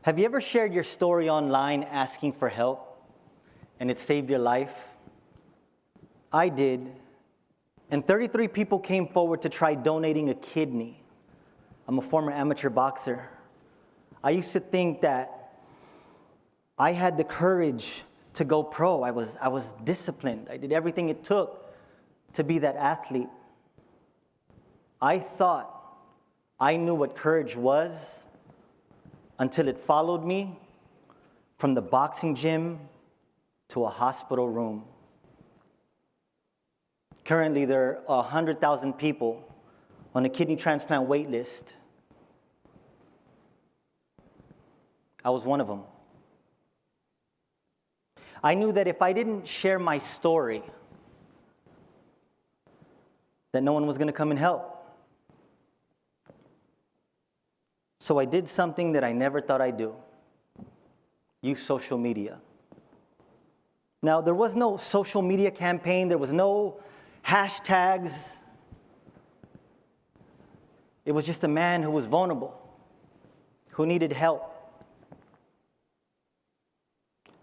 Have you ever shared your story online asking for help and it saved your life? I did. And 33 people came forward to try donating a kidney. I'm a former amateur boxer. I used to think that I had the courage to go pro. I was disciplined. I did everything it took to be that athlete. I thought I knew what courage was until it followed me from the boxing gym to a hospital room. Currently, there are 100,000 people on a kidney transplant wait list. I was one of them. I knew that if I didn't share my story, that no one was going to come and help. So I did something that I never thought I'd do. Use social media. Now, there was no social media campaign. There was no hashtags. It was just a man who was vulnerable, who needed help.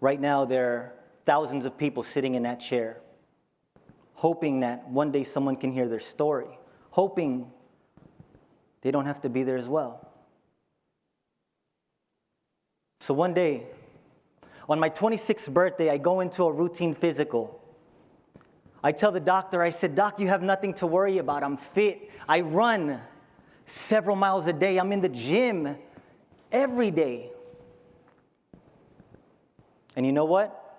Right now, there are thousands of people sitting in that chair, hoping that one day someone can hear their story, hoping they don't have to be there as well. So one day, on my 26th birthday, I go into a routine physical. I tell the doctor, I said, "Doc, you have nothing to worry about. I'm fit. I run several miles a day. I'm in the gym every day. And you know what?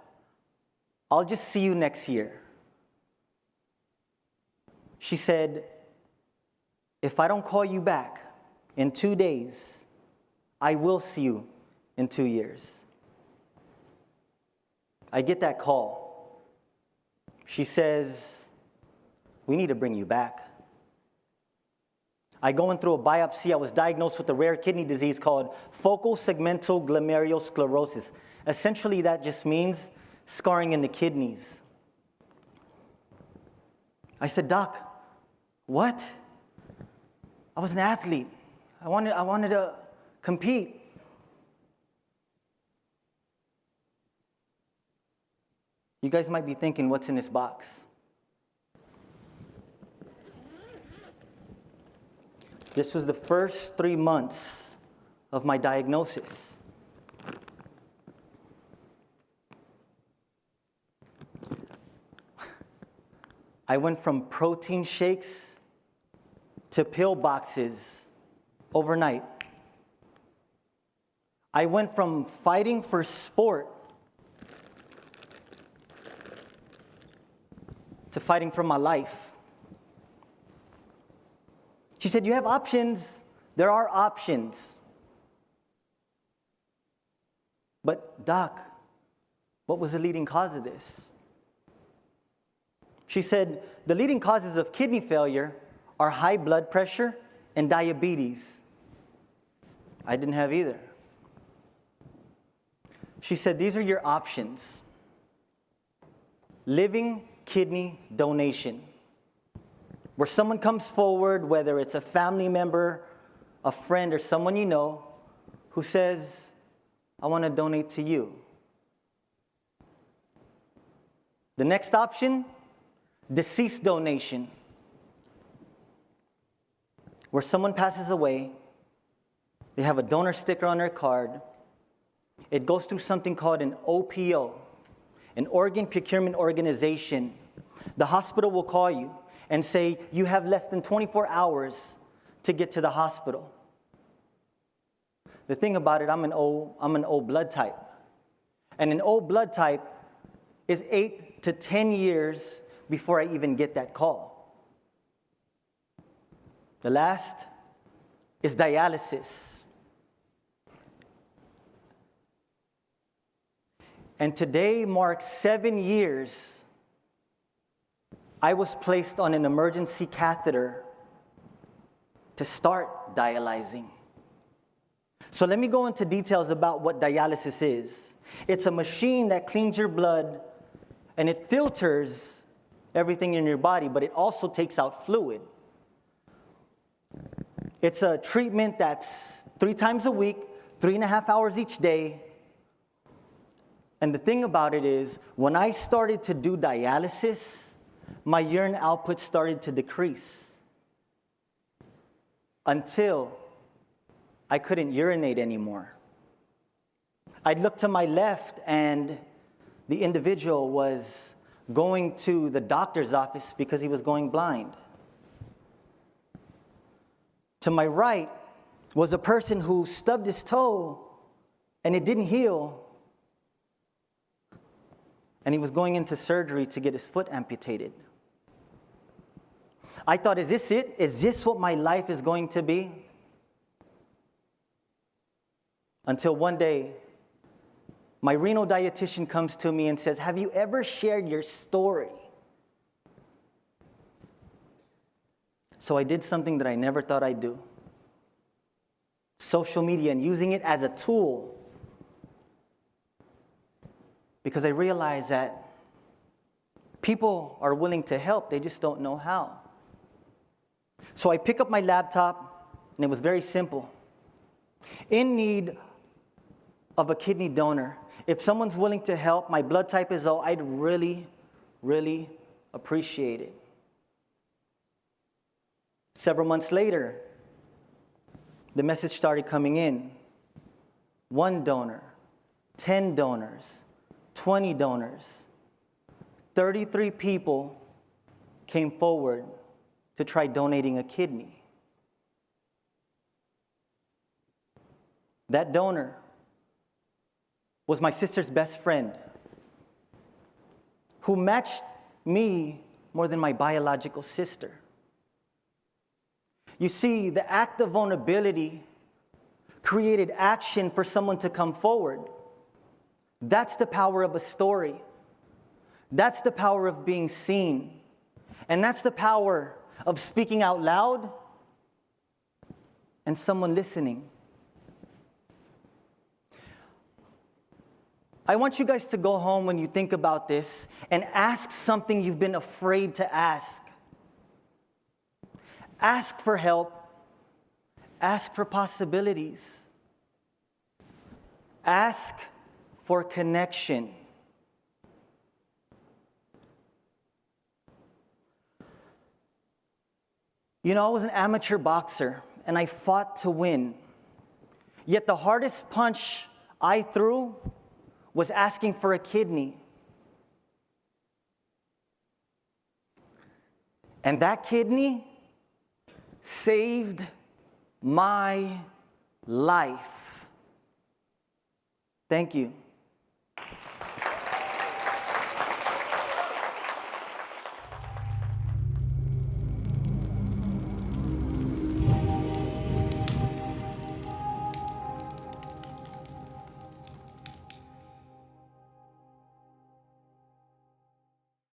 I'll just see you next year." She said, "If I don't call you back in 2 days, I will see you in 2 years." I get that call. She says, "We need to bring you back." I go in through a biopsy. I was diagnosed with a rare kidney disease called focal segmental glomerulosclerosis. Essentially, that just means scarring in the kidneys. I said, "Doc, what? I was an athlete. I wanted to compete." You guys might be thinking, what's in this box? This was the first 3 months of my diagnosis. I went from protein shakes to pill boxes overnight. I went from fighting for sport to fighting for my life. She said, "You have options." There are options. But Doc, what was the leading cause of this? She said, "The leading causes of kidney failure are high blood pressure and diabetes." I didn't have either. She said, "These are your options. Living kidney donation, where someone comes forward, whether it's a family member, a friend, or someone you know, who says, 'I want to donate to you.' The next option, deceased donation, where someone passes away, they have a donor sticker on their card. It goes through something called an OPO, an organ procurement organization. The hospital will call you and say, you have less than 24 hours to get to the hospital. The thing about it, I'm an O blood type. And an O blood type is 8 to 10 years before I even get that call. The last is dialysis. And today marks 7 years I was placed on an emergency catheter to start dialyzing. So let me go into details about what dialysis is. It's a machine that cleans your blood and it filters everything in your body, but it also takes out fluid. It's a treatment that's 3 times a week, 3.5 hours each day. And the thing about it is, when I started to do dialysis, my urine output started to decrease until I couldn't urinate anymore. I'd look to my left, and the individual was going to the doctor's office because he was going blind. To my right was a person who stubbed his toe, and it didn't heal. And he was going into surgery to get his foot amputated. I thought, is this it? Is this what my life is going to be? Until one day, my renal dietitian comes to me and says, have you ever shared your story? So I did something that I never thought I'd do. Social media, and using it as a tool. Because I realized that people are willing to help, they just don't know how. So I pick up my laptop, and it was very simple. In need of a kidney donor. If someone's willing to help, my blood type is O, I'd really, really appreciate it. Several months later, the message started coming in. 1 donor, 10 donors, 20 donors. 33 people came forward to try donating a kidney. That donor was my sister's best friend, who matched me more than my biological sister. You see, the act of vulnerability created action for someone to come forward. That's the power of a story. That's the power of being seen. And that's the power of speaking out loud and someone listening. I want you guys to go home when you think about this and ask something you've been afraid to ask. Ask for help. Ask for possibilities. Ask for connection. You know, I was an amateur boxer, and I fought to win. Yet the hardest punch I threw was asking for a kidney. And that kidney saved my life. Thank you.